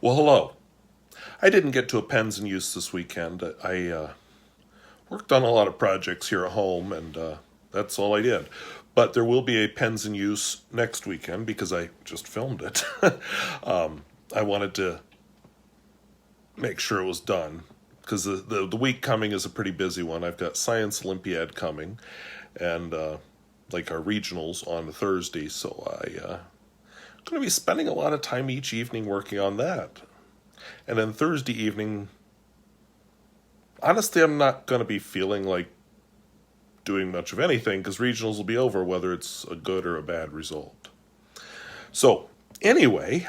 Well, hello. I didn't get to a pens in use this weekend. I worked on a lot of projects here at home, and that's all I did. But there will be a pens in use next weekend because I just filmed it. I wanted to make sure it was done because the week coming is a pretty busy one. I've got Science Olympiad coming, and like our regionals on Thursday, so I'm going to be spending a lot of time each evening working on that. And then Thursday evening, honestly, I'm not going to be feeling like doing much of anything because regionals will be over, whether it's a good or a bad result. So, anyway,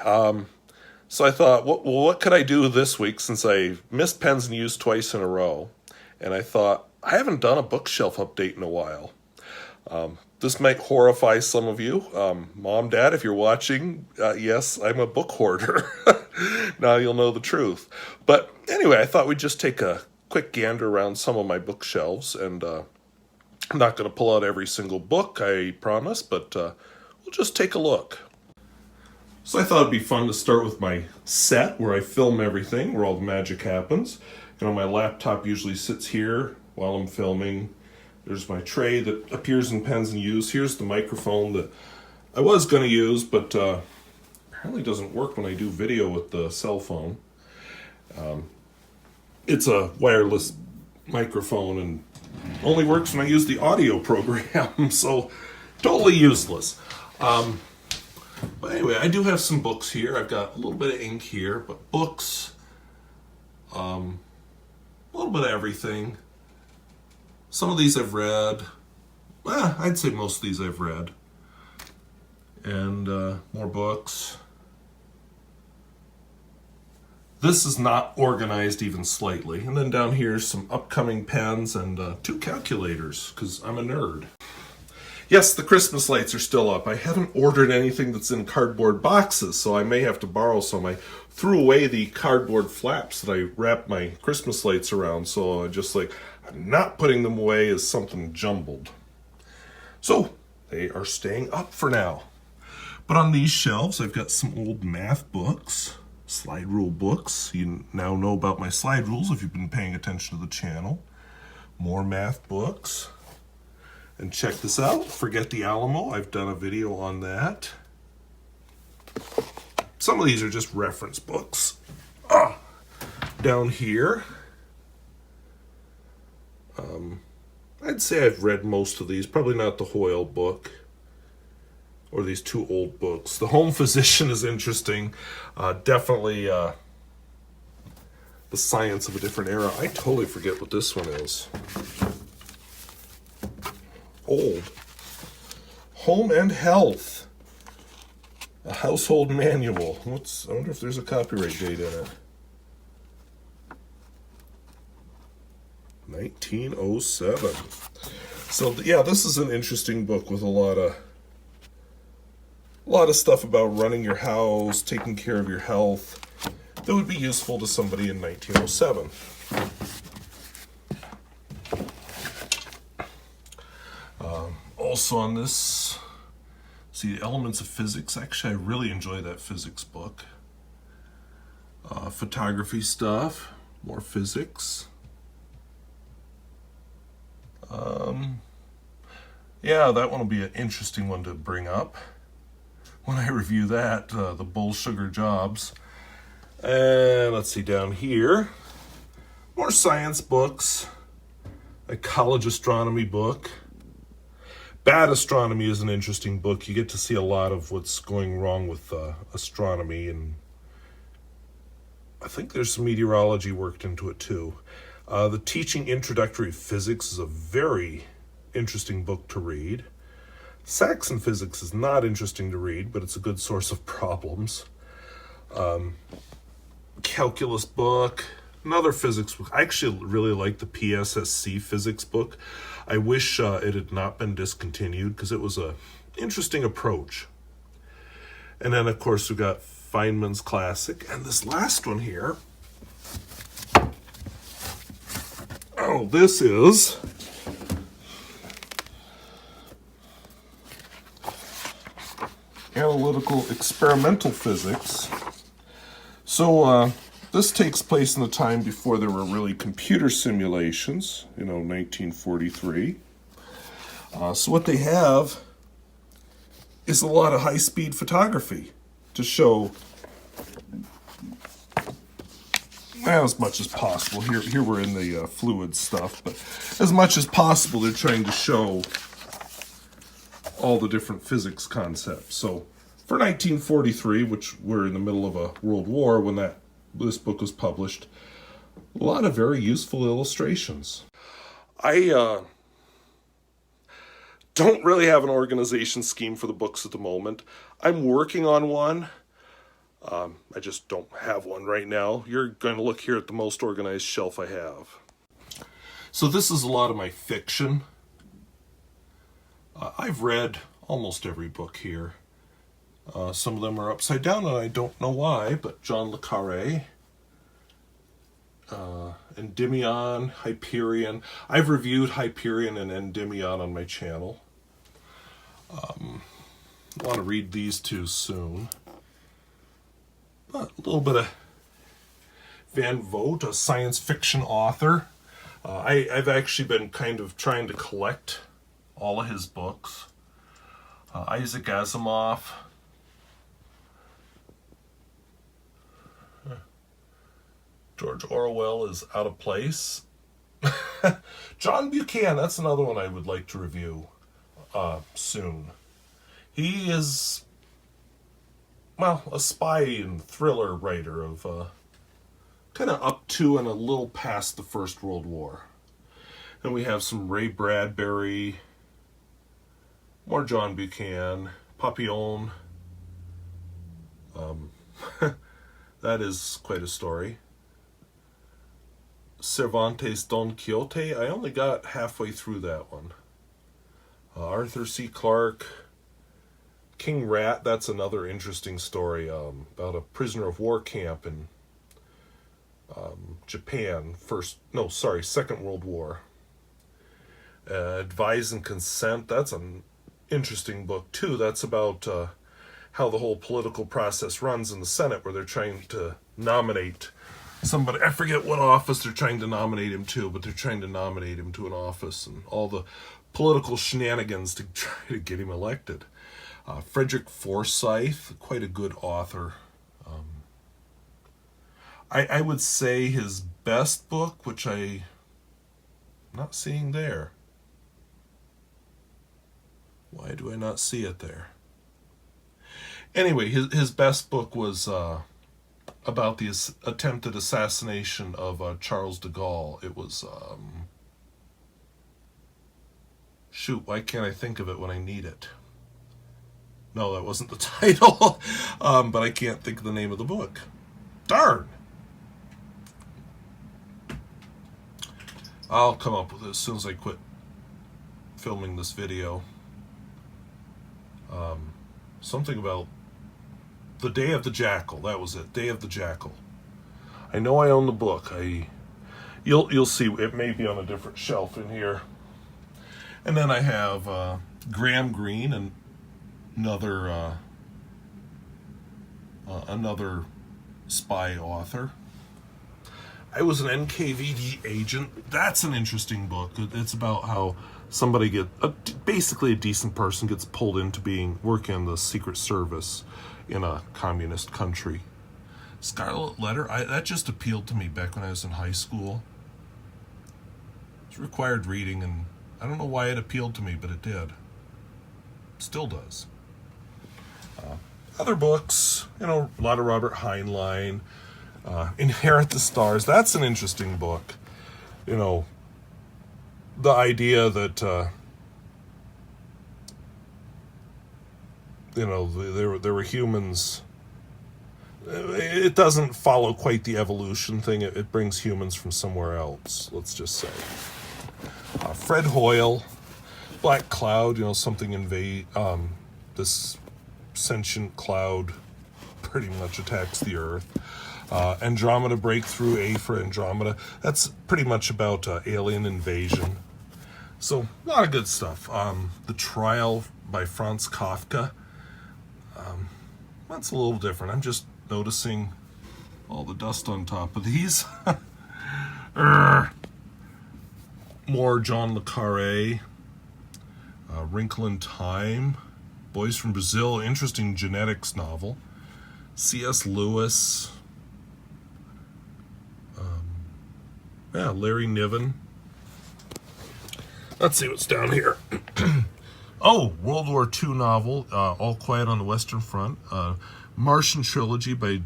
so I thought, what could I do this week since I missed pens in use twice in a row? And I thought, I haven't done a bookshelf update in a while. This might horrify some of you. Mom, Dad, if you're watching, yes, I'm a book hoarder. Now you'll know the truth. But anyway, I thought we'd just take a quick gander around some of my bookshelves. And I'm not going to pull out every single book, I promise, but we'll just take a look. So I thought it'd be fun to start with my set where I film everything, where all the magic happens. You know, my laptop usually sits here while I'm filming. There's my tray that appears in pens in use. Here's the microphone that I was going to use, but apparently doesn't work when I do video with the cell phone. It's a wireless microphone and only works when I use the audio program, so totally useless. But anyway, I do have some books here. I've got a little bit of ink here, but books, a little bit of everything. Some of these I've read. I'd say most of these I've read. And more books. This is not organized even slightly. And then down here, some upcoming pens and 2 calculators, because I'm a nerd. Yes, the Christmas lights are still up. I haven't ordered anything that's in cardboard boxes, so I may have to borrow some. I threw away the cardboard flaps that I wrapped my Christmas lights around, so I'm not putting them away as something jumbled. So, they are staying up for now. But on these shelves, I've got some old math books, slide rule books. You now know about my slide rules if you've been paying attention to the channel. More math books. And check this out, Forget the Alamo. I've done a video on that. Some of these are just reference books. Down here, I'd say I've read most of these. Probably not the Hoyle book or these 2 old books. The Home Physician is interesting. Definitely the science of a different era. I totally forget what this one is. Old. Home and Health. A household manual. I wonder if there's a copyright date in it. 1907. So yeah, this is an interesting book with a lot of stuff about running your house, taking care of your health that would be useful to somebody in 1907. Also on this, see the Elements of Physics. Actually, I really enjoy that physics book. Photography stuff, more physics. Yeah, that one will be an interesting one to bring up when I review that, the Bull Sugar Jobs. And let's see down here, more science books, a college astronomy book. Bad Astronomy is an interesting book. You get to see a lot of what's going wrong with astronomy, and I think there's some meteorology worked into it too. The Teaching Introductory Physics is a very interesting book to read. Saxon Physics is not interesting to read, but it's a good source of problems. Calculus book, another physics book. I actually really like the PSSC physics book. I wish it had not been discontinued because it was an interesting approach. And then, of course, we've got Feynman's Classic. And this last one here, this is Analytical Experimental Physics. So this takes place in the time before there were really computer simulations, 1943. So what they have is a lot of high-speed photography to show, as much as possible. Here we're in the fluid stuff, but as much as possible they're trying to show all the different physics concepts. So for 1943, which we're in the middle of a world war when this book was published, a lot of very useful illustrations. I don't really have an organization scheme for the books at the moment. I'm working on one. I just don't have one right now. You're going to look here at the most organized shelf I have. So this is a lot of my fiction. I've read almost every book here. Some of them are upside down and I don't know why, but John le Carré, Endymion, Hyperion. I've reviewed Hyperion and Endymion on my channel. I want to read these two soon. But a little bit of Van Vogt, a science fiction author. I've actually been kind of trying to collect all of his books. Isaac Asimov. George Orwell is out of place. John Buchanan, that's another one I would like to review soon. He is, well, a spy and thriller writer of kind of up to and a little past the First World War. And we have some Ray Bradbury, more John Buchanan, Papillon. That is quite a story. Cervantes' Don Quixote, I only got halfway through that one. Arthur C. Clarke, King Rat, that's another interesting story about a prisoner of war camp in Japan, Second World War. Advise and Consent, that's an interesting book too. That's about how the whole political process runs in the Senate, where they're trying to nominate somebody. I forget what office they're trying to nominate him to, but they're trying to nominate him to an office and all the political shenanigans to try to get him elected. Frederick Forsyth, quite a good author. I would say his best book, which I'm not seeing there. Why do I not see it there? Anyway, his best book was about the attempted assassination of Charles de Gaulle. It was, shoot, why can't I think of it when I need it? No, that wasn't the title, but I can't think of the name of the book. Darn! I'll come up with it as soon as I quit filming this video. Something about The Day of the Jackal. That was it. Day of the Jackal. I know I own the book. You'll see. It may be on a different shelf in here. And then I have Graham Greene, and another spy author. I was an NKVD agent. That's an interesting book. It's about how somebody basically a decent person gets pulled into working in the Secret Service in a communist country. Scarlet Letter, that just appealed to me back when I was in high school. It's required reading, and I don't know why it appealed to me, but it did. Still does. Other books, a lot of Robert Heinlein. Inherit the Stars, that's an interesting book. The idea that there were humans. It doesn't follow quite the evolution thing. It brings humans from somewhere else, let's just say. Fred Hoyle, Black Cloud, something invade this sentient cloud pretty much attacks the Earth. Andromeda Breakthrough, A for Andromeda. That's pretty much about alien invasion. So, a lot of good stuff. The Trial by Franz Kafka. That's a little different. I'm just noticing all the dust on top of these. Urgh. More John le Carré, Wrinkle in Time, Boys from Brazil, interesting genetics novel, C.S. Lewis, Larry Niven. Let's see what's down here. Oh, World War II novel, All Quiet on the Western Front, Martian trilogy by,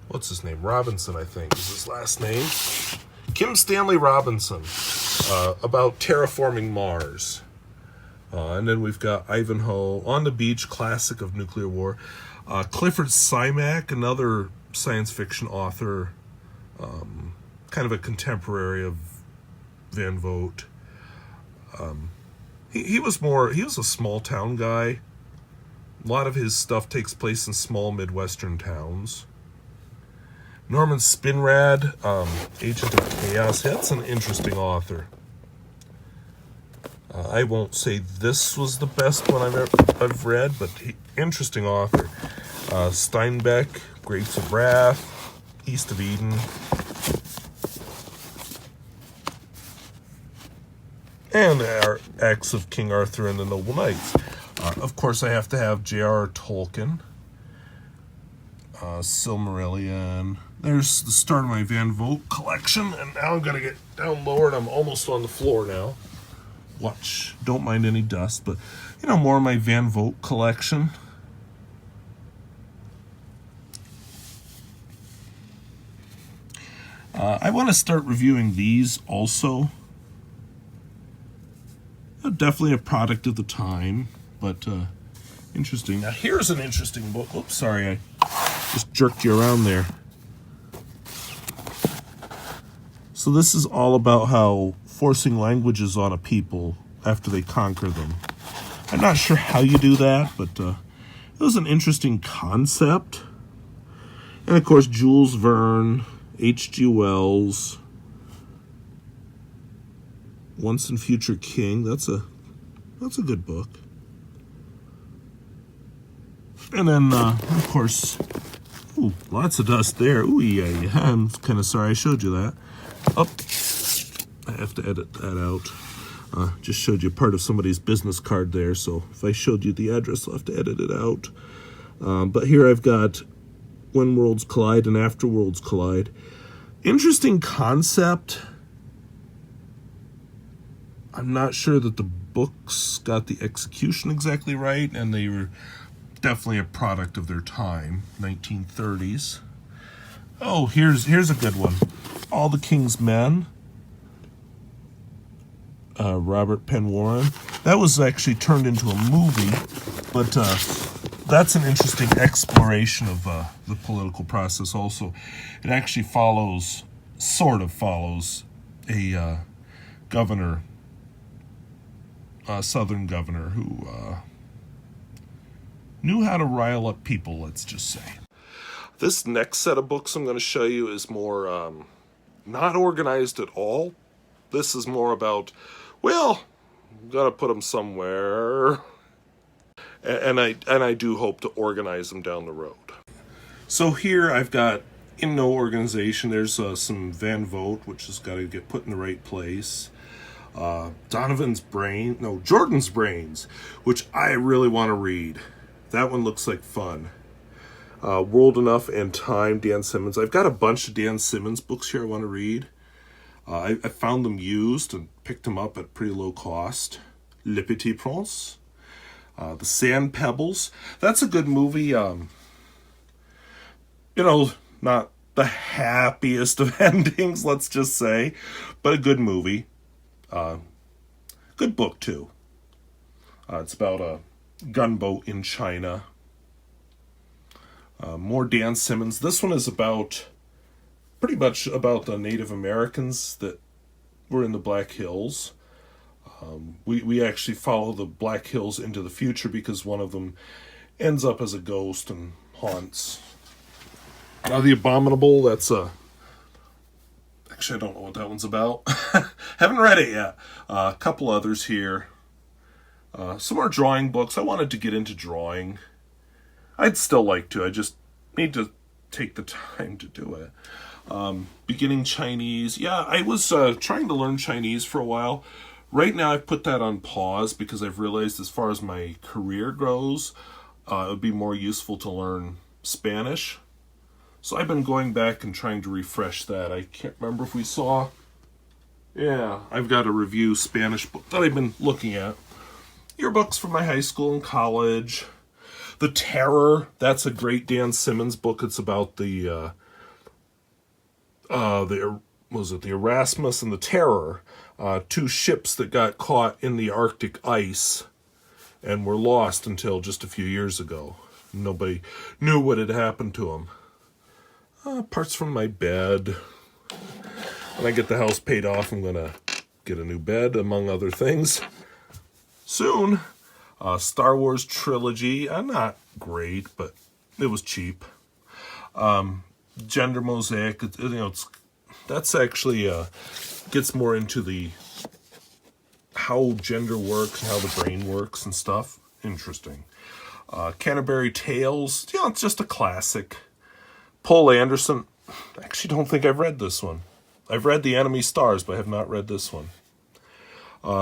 what's his name? Robinson, I think, is his last name. Kim Stanley Robinson, about terraforming Mars. And then we've got Ivanhoe, On the Beach, classic of nuclear war. Clifford Simak, another science fiction author, kind of a contemporary of Van Vogt. He was a small town guy. A lot of his stuff takes place in small Midwestern towns. Norman Spinrad, Agent of Chaos. That's an interesting author. I won't say this was the best one I've read, but interesting author. Steinbeck, Grapes of Wrath, East of Eden. And our Acts of King Arthur and the Noble Knights. Of course, I have to have J.R.R. Tolkien. Silmarillion. There's the start of my Van Vogt collection, and now I'm gonna get down lower, and I'm almost on the floor now. Watch, don't mind any dust, but more of my Van Vogt collection. I want to start reviewing these also. Definitely a product of the time, but interesting. Now here's an interesting book. Oops, sorry, I just jerked you around there. So this is all about how forcing languages on a people after they conquer them. I'm not sure how you do that, but it was an interesting concept. And of course, Jules Verne, H.G. Wells, Once and Future King. That's a good book. And then, of course, lots of dust there. Ooh, yeah. I'm kind of sorry I showed you that. Oh, I have to edit that out. Just showed you part of somebody's business card there, so if I showed you the address, I'll have to edit it out. But here I've got When Worlds Collide and After Worlds Collide. Interesting concept. I'm not sure that the books got the execution exactly right, and they were definitely a product of their time, 1930s. Oh, here's a good one. All the King's Men, Robert Penn Warren. That was actually turned into a movie, but that's an interesting exploration of the political process also. It actually sort of follows a governor, Southern governor who knew how to rile up people, let's just say. This next set of books I'm going to show you is more not organized at all. This is more about, well, gotta put them somewhere, and I do hope to organize them down the road. So here I've got, in no organization, there's some Van Vogt, which has got to get put in the right place. Jordan's Brains, which I really want to read. That one looks like fun. World Enough and Time, Dan Simmons. I've got a bunch of Dan Simmons books here I want to read. I found them used and picked them up at pretty low cost. Le Petit Prince. The Sand Pebbles. That's a good movie. Not the happiest of endings, let's just say, but a good movie. Good book, too. It's about a gunboat in China. More Dan Simmons. This one is pretty much about the Native Americans that were in the Black Hills. We actually follow the Black Hills into the future because one of them ends up as a ghost and haunts. Now, The Abominable, that's actually, I don't know what that one's about. Haven't read it yet. A couple others here. Some more drawing books. I wanted to get into drawing. I'd still like to. I just need to take the time to do it. Beginning Chinese. Yeah, I was trying to learn Chinese for a while. Right now I've put that on pause because I've realized as far as my career goes, it would be more useful to learn Spanish. So I've been going back and trying to refresh that. I can't remember if we saw... Yeah, I've got a review Spanish book that I've been looking at. Yearbooks from my high school and college. The Terror, that's a great Dan Simmons book. It's about the Erasmus and the Terror, two ships that got caught in the Arctic ice and were lost until just a few years ago. Nobody knew what had happened to them. Parts from my bed. When I get the house paid off, I'm going to get a new bed, among other things. Soon. Star Wars trilogy. Not great, but it was cheap. Gender Mosaic. That's actually gets more into the how gender works and how the brain works and stuff. Interesting. Canterbury Tales. It's just a classic. Poul Anderson. I actually don't think I've read this one. I've read The Enemy Stars, but I have not read this one.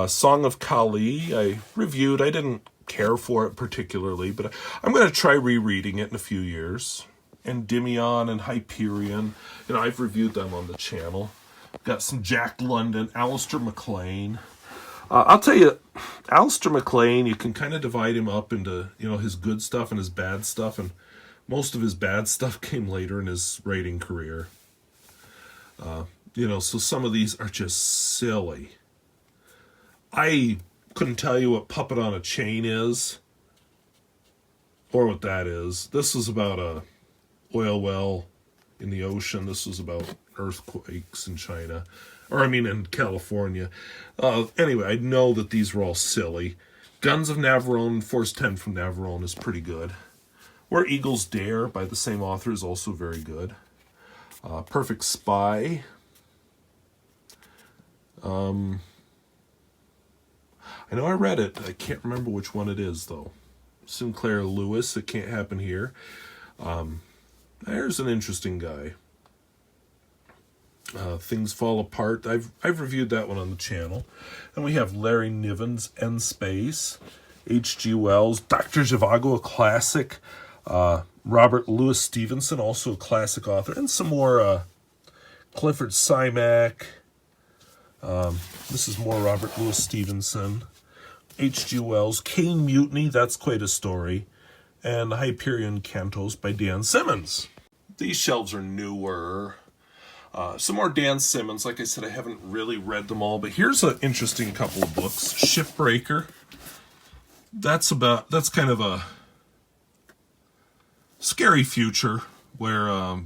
Song of Kali, I reviewed. I didn't care for it particularly, but I'm going to try rereading it in a few years. Endymion and Hyperion. I've reviewed them on the channel. Got some Jack London, Alistair MacLean. I'll tell you, Alistair MacLean, you can kind of divide him up into, his good stuff and his bad stuff, and most of his bad stuff came later in his writing career. So some of these are just silly. I couldn't tell you what Puppet on a Chain is, or what that is. This is about a oil well in the ocean. This was about earthquakes in China, in California. Anyway, I know that these were all silly. Guns of Navarone, Force 10 from Navarone is pretty good. Where Eagles Dare by the same author is also very good. Perfect Spy. I know I read it. I can't remember which one it is, though. Sinclair Lewis, It Can't Happen Here. There's an interesting guy. Things Fall Apart. I've reviewed that one on the channel. And we have Larry Niven's End Space. H.G. Wells. Dr. Zhivago, a classic. Robert Louis Stevenson, also a classic author. And some more Clifford Simak. This is more Robert Louis Stevenson. H.G. Wells. Caine Mutiny, that's quite a story. And Hyperion Cantos by Dan Simmons. These shelves are newer. Some more Dan Simmons. Like I said, I haven't really read them all, but here's an interesting couple of books. Shipbreaker. That's kind of a scary future where,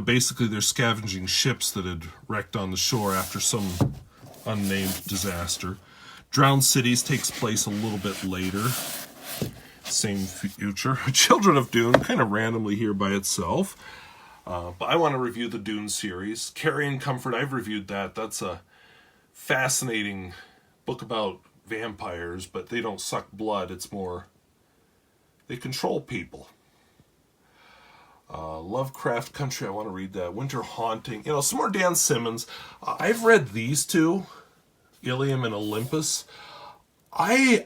basically they're scavenging ships that had wrecked on the shore after some unnamed disaster. Drowned Cities takes place a little bit later. Same future. Children of Dune, kind of randomly here by itself. But I want to review the Dune series. Carrying Comfort, I've reviewed that. That's a fascinating book about vampires, but they don't suck blood. It's more, they control people. Lovecraft Country, I want to read that. Winter Haunting, some more Dan Simmons. I've read these two, Ilium and Olympus. I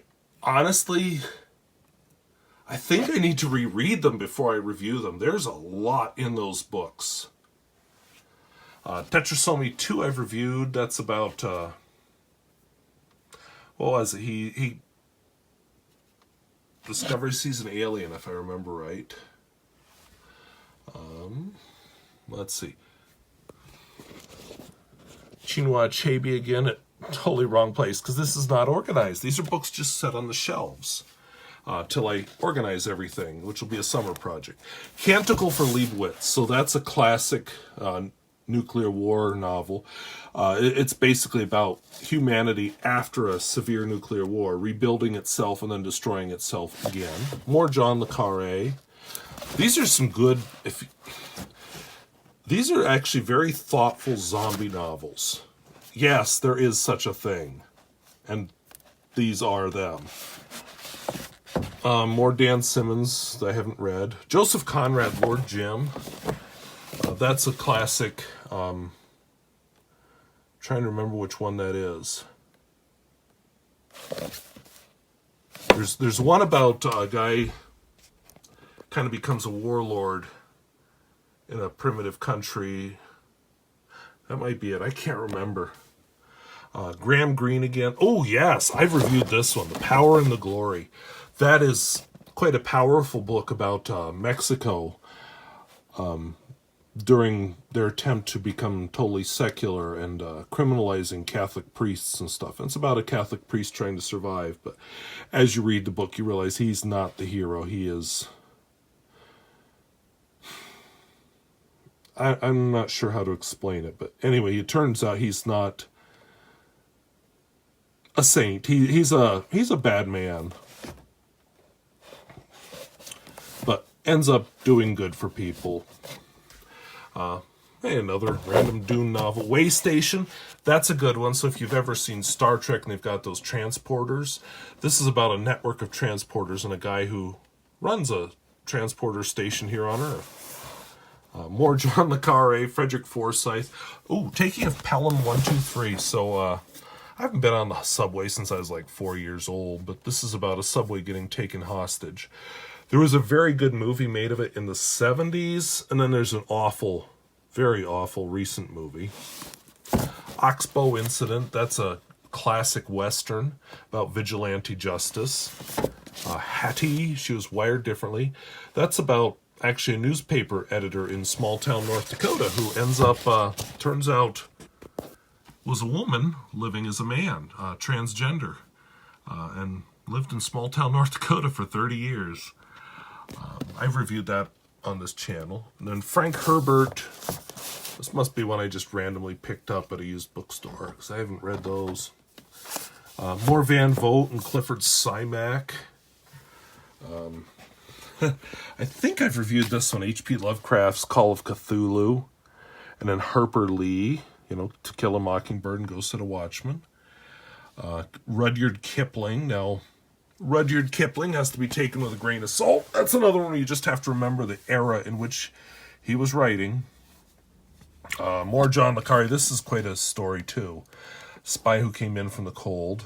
think I need to reread them before I review them. There's a lot in those books. Tetrasomy 2 I've reviewed. That's about, what was it? He discovers he's an alien, if I remember right. Let's see. Chinua Achebe again, at totally wrong place, because this is not organized. These are books just set on the shelves till I organize everything, which will be a summer project. Canticle for Leibowitz. So that's a classic nuclear war novel. It's basically about humanity after a severe nuclear war, rebuilding itself and then destroying itself again. More John le Carré. These are some good... These are actually very thoughtful zombie novels. Yes, there is such a thing. And these are them. More Dan Simmons that I haven't read. Joseph Conrad, Lord Jim. That's a classic. Trying to remember which one that is. There's one about a guy kind of becomes a warlord in a primitive country. That might be it. I can't remember. Graham Greene again. Oh, yes. I've reviewed this one, The Power and the Glory. That is quite a powerful book about Mexico during their attempt to become totally secular and criminalizing Catholic priests and stuff. And it's about a Catholic priest trying to survive. But as you read the book, you realize he's not the hero. He is... I'm not sure how to explain it. But anyway, it turns out he's not a saint. He's a bad man. But ends up doing good for people. Hey, another random Dune novel. Way Station. That's a good one. So if you've ever seen Star Trek and they've got those transporters, this is about a network of transporters and a guy who runs a transporter station here on Earth. More John le Carré, Frederick Forsyth. Ooh, taking of Pelham 123. So I haven't been on the subway since I was like 4 years old, but this is about a subway getting taken hostage. There was a very good movie made of it in the 70s, and then there's an awful, very awful recent movie. Oxbow Incident, that's a classic Western about vigilante justice. Hattie, She Was Wired Differently. That's about actually a newspaper editor in small town North Dakota who ends up, turns out, was a woman living as a man, transgender, and lived in small town North Dakota for 30 years. I've reviewed that on this channel. And then Frank Herbert, this must be one I just randomly picked up at a used bookstore because I haven't read those. More Van Vogt and Clifford Simak. I think I've reviewed this one, H.P. Lovecraft's Call of Cthulhu. And then Harper Lee, To Kill a Mockingbird and Ghost of a Watchman. Rudyard Kipling. Now, Rudyard Kipling has to be taken with a grain of salt. That's another one where you just have to remember the era in which he was writing. More John le Carré. This is quite a story, too. Spy Who Came In from the Cold.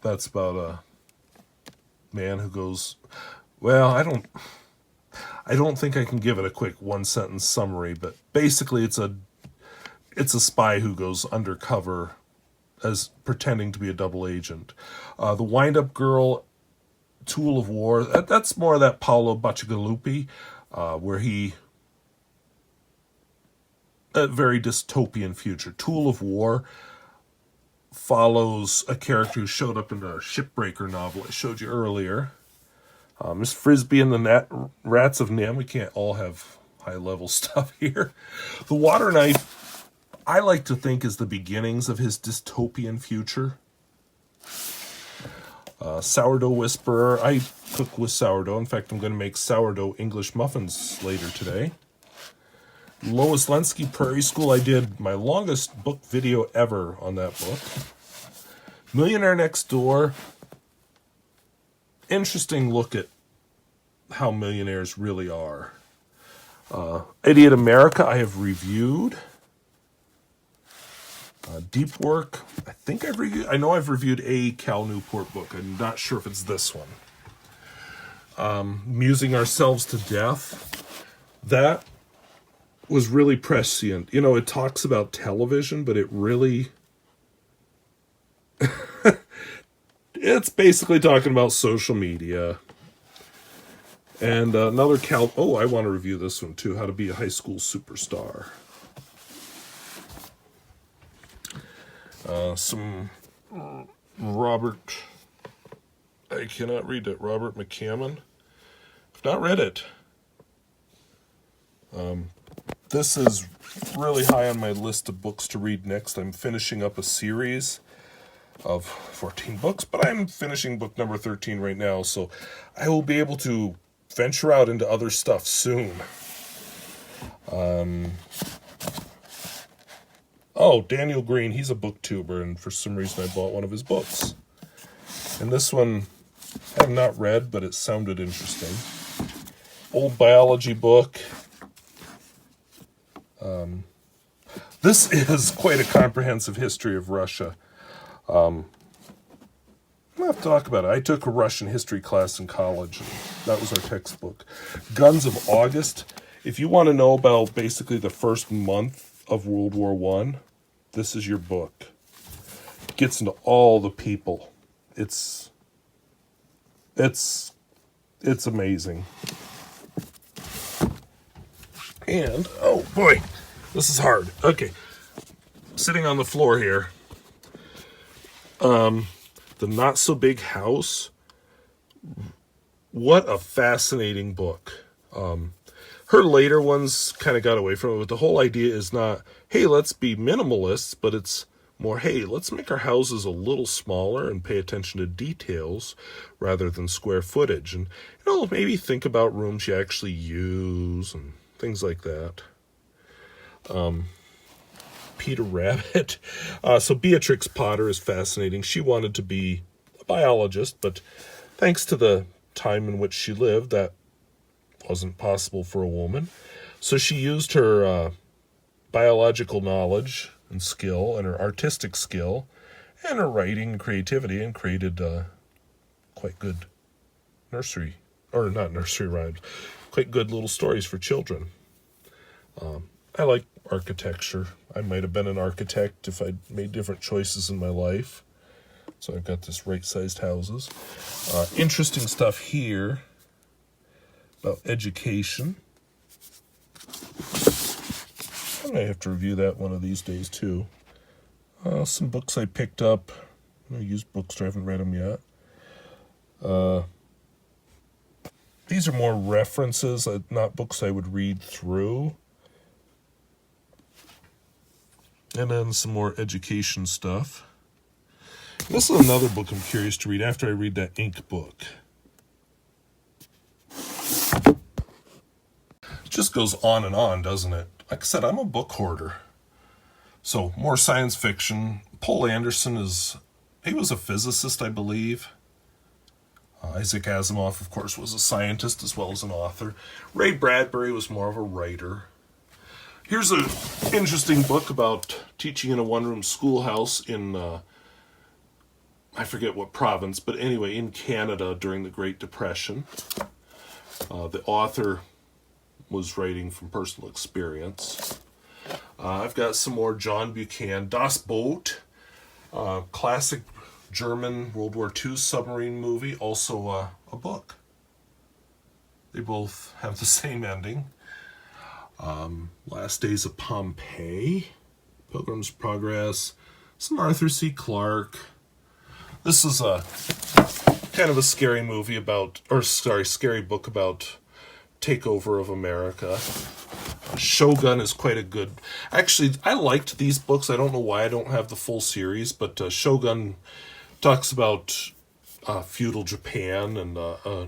That's about a man who goes... Well, I don't think I can give it a quick one-sentence summary, but basically it's a spy who goes undercover as pretending to be a double agent. The Wind-Up Girl, Tool of War, that's more of that Paolo Bacigalupi, where he... A very dystopian future. Tool of War follows a character who showed up in the Shipbreaker novel I showed you earlier. Miss Frisbee and the Rats of Nim. We can't all have high-level stuff here. The Water Knife, I like to think, is the beginnings of his dystopian future. Sourdough Whisperer. I cook with sourdough. In fact, I'm going to make sourdough English muffins later today. Lois Lenski, Prairie School. I did my longest book video ever on that book. Millionaire Next Door. Interesting look at how millionaires really are. Idiot America, I have reviewed. Deep Work, I think I've reviewed. I know I've reviewed a Cal Newport book. I'm not sure if it's this one. Musing Ourselves to Death. That was really prescient. It talks about television, but it really... It's basically talking about social media. And another Cal... Oh, I want to review this one, too. How to Be a High School Superstar. Some Robert... I cannot read it. Robert McCammon. I've not read it. This is really high on my list of books to read next. I'm finishing up a series of 14 books, but I'm finishing book number 13 right now, so I will be able to venture out into other stuff soon. Oh, Daniel Green, he's a booktuber, and for some reason I bought one of his books. And this one I have not read, but it sounded interesting. Old biology book. This is quite a comprehensive history of Russia. I'm going to talk about it. I took a Russian history class in college. And that was our textbook. Guns of August. If you want to know about basically the first month of World War I, this is your book. It gets into all the people. It's amazing. And, oh boy, this is hard. Okay, sitting on the floor here. The Not So Big House. What a fascinating book. Her later ones kind of got away from it, but the whole idea is not, hey, let's be minimalists, but it's more, hey, let's make our houses a little smaller and pay attention to details rather than square footage. And, maybe think about rooms you actually use and things like that. Peter Rabbit. So Beatrix Potter is fascinating. She wanted to be a biologist, but thanks to the time in which she lived, that wasn't possible for a woman. So she used her biological knowledge and skill and her artistic skill and her writing and creativity and created quite good quite good little stories for children. I like architecture. I might have been an architect if I'd made different choices in my life. So I've got this right-sized houses. Interesting stuff here about education. I may have to review that one of these days too. Some books I picked up. Used books, I haven't read them yet. These are more references, not books I would read through. And then some more education stuff. This is another book I'm curious to read after I read that Ink book. It just goes on and on, doesn't it? Like I said, I'm a book hoarder. So, more science fiction. Poul Anderson he was a physicist, I believe. Isaac Asimov, of course, was a scientist as well as an author. Ray Bradbury was more of a writer. Here's an interesting book about teaching in a one-room schoolhouse in, I forget what province, but anyway, in Canada during the Great Depression. The author was writing from personal experience. I've got some more John Buchan, Das Boot, classic German World War II submarine movie, also a book. They both have the same ending. Last Days of Pompeii, Pilgrim's Progress, some Arthur C. Clarke. This is a kind of a scary scary book about takeover of America. Shogun is quite a good... Actually, I liked these books. I don't know why I don't have the full series, but Shogun talks about feudal Japan and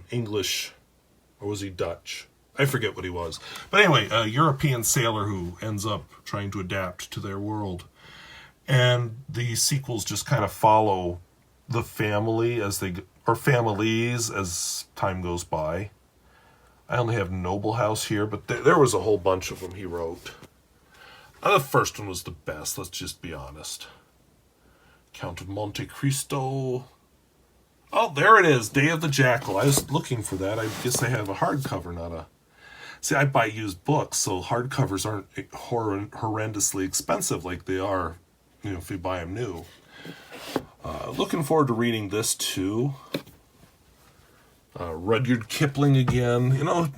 English, or was he Dutch? I forget what he was. But anyway, a European sailor who ends up trying to adapt to their world. And the sequels just kind of follow the family families as time goes by. I only have Noble House here, but there was a whole bunch of them he wrote. The first one was the best, let's just be honest. Count of Monte Cristo. Oh, there it is, Day of the Jackal. I was looking for that. I guess I have a hardcover, not a... See, I buy used books, so hardcovers aren't horrendously expensive like they are, if you buy them new. Looking forward to reading this too. Rudyard Kipling again.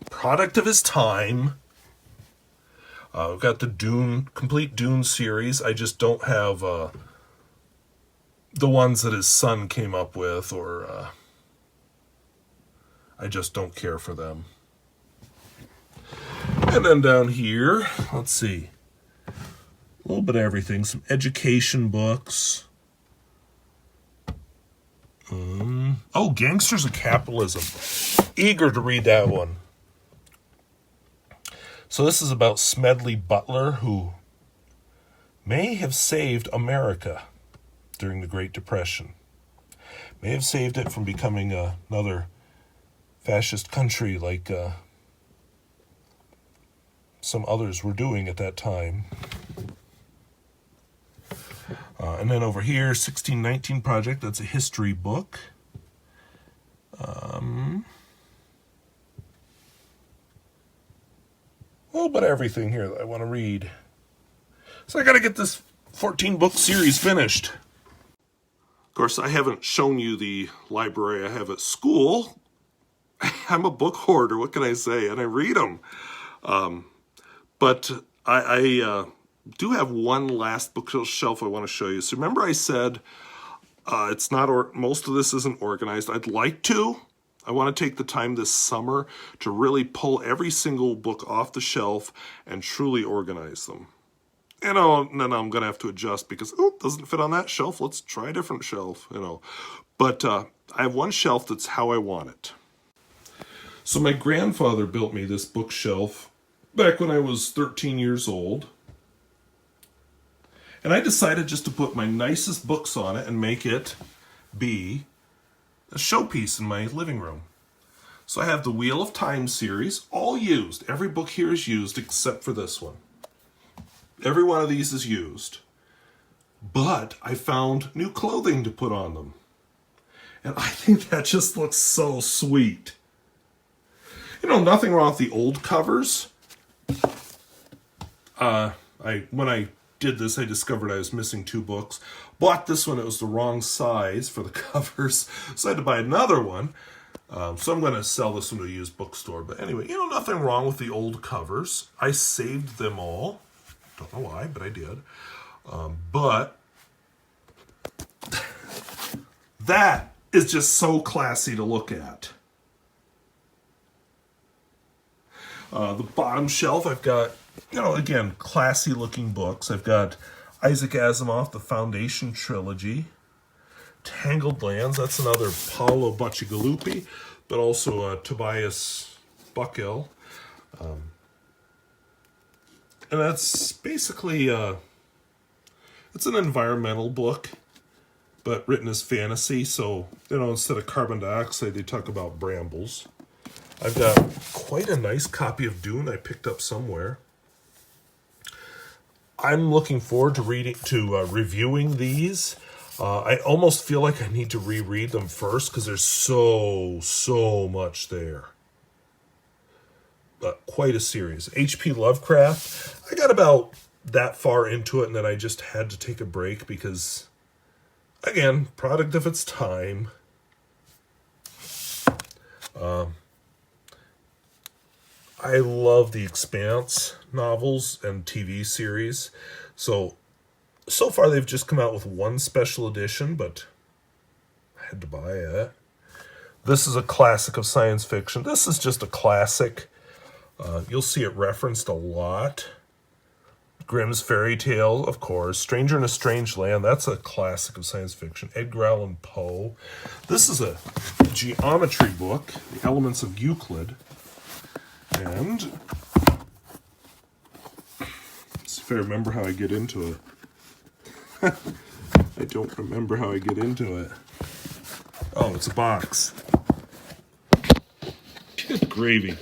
Product of his time. We've got the complete Dune series. I just don't have the ones that his son came up with, or I just don't care for them. And then down here, let's see. A little bit of everything. Some education books. Gangsters of Capitalism. Eager to read that one. So this is about Smedley Butler, who may have saved America. during the Great Depression. May have saved it from becoming another fascist country like some others were doing at that time. And then over here, 1619 Project, that's a history book. A little bit of everything here that I want to read. So I got to get this 14-book series finished. Of course, I haven't shown you the library I have at school. I'm a book hoarder, what can I say? And I read them. But I do have one last bookshelf I want to show you. So remember I said it's not, most of this isn't organized. I'd like to. I want to take the time this summer to really pull every single book off the shelf and truly organize them. And then I'm going to have to adjust because, oh, it doesn't fit on that shelf. Let's try a different shelf, But I have one shelf that's how I want it. So my grandfather built me this bookshelf back when I was 13 years old. And I decided just to put my nicest books on it and make it be a showpiece in my living room. So I have the Wheel of Time series, all used. Every book here is used except for this one. Every one of these is used. But I found new clothing to put on them. And I think that just looks so sweet. Nothing wrong with the old covers. When I did this, I discovered I was missing 2 books. Bought this one, it was the wrong size for the covers, so I had to buy another one. So I'm going to sell this one to a used bookstore. But anyway, nothing wrong with the old covers. I saved them all. Don't know why, but I did. But that is just so classy to look at. The bottom shelf, I've got, again, classy looking books. I've got Isaac Asimov, The Foundation Trilogy. Tangled Lands, that's another Paolo Bacigalupi, but also Tobias Buckell. And that's basically, it's an environmental book, but written as fantasy. So, instead of carbon dioxide, they talk about brambles. I've got quite a nice copy of Dune I picked up somewhere. I'm looking forward to reviewing these. I almost feel like I need to reread them first because there's so much there. But quite a series. H.P. Lovecraft, I got about that far into it and then I just had to take a break because, again, product of its time. I love the Expanse novels and TV series. So far they've just come out with one special edition, but I had to buy it. This is a classic of science fiction. This is just a classic. You'll see it referenced a lot. Grimm's Fairy Tale, of course. Stranger in a Strange Land, that's a classic of science fiction. Edgar Allan Poe. This is a geometry book, The Elements of Euclid. And let's see if I remember how I get into it. I don't remember how I get into it. Oh, it's a box. Good gravy.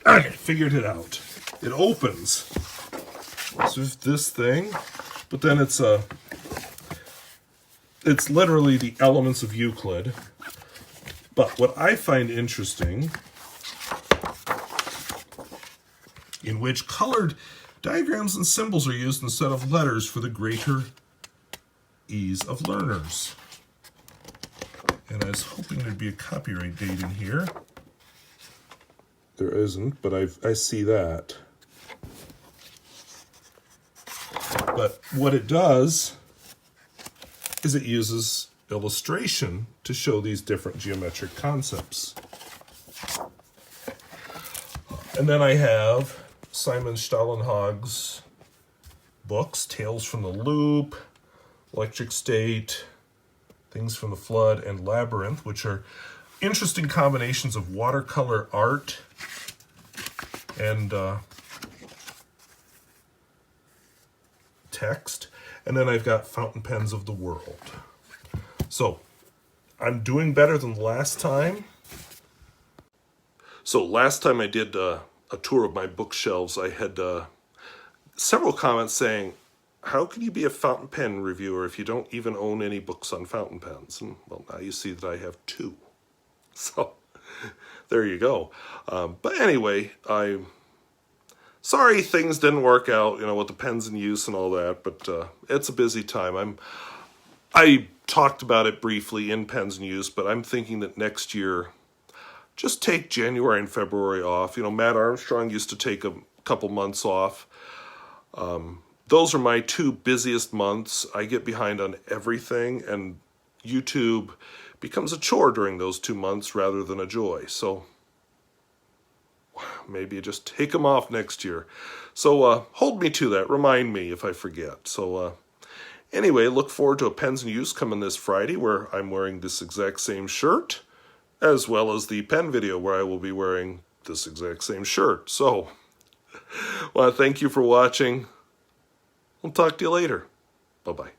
Okay, figured it out. It opens. So it's this thing, but then it's literally the Elements of Euclid. But what I find interesting, in which colored diagrams and symbols are used instead of letters for the greater ease of learners. And I was hoping there'd be a copyright date in here. There isn't, but I see that. But what it does is it uses illustration to show these different geometric concepts. And then I have Simon Stahlenhag's books, Tales from the Loop, Electric State, Things from the Flood, and Labyrinth, which are interesting combinations of watercolor art and text. And then I've got fountain pens of the world. So I'm doing better than last time. So last time I did a tour of my bookshelves, I had several comments saying, how can you be a fountain pen reviewer if you don't even own any books on fountain pens? And well, now you see that I have 2. So there you go. But anyway, I'm sorry things didn't work out, with the pens in use and all that, but it's a busy time. I talked about it briefly in Pens in Use, but I'm thinking that next year, just take January and February off. Matt Armstrong used to take a couple months off. Those are my 2 busiest months. I get behind on everything, and YouTube becomes a chore during those 2 months rather than a joy. So maybe just take them off next year. So hold me to that. Remind me if I forget. So anyway, look forward to a Pens in Use coming this Friday where I'm wearing this exact same shirt, as well as the pen video where I will be wearing this exact same shirt. So, well, thank you for watching. We'll talk to you later. Bye-bye.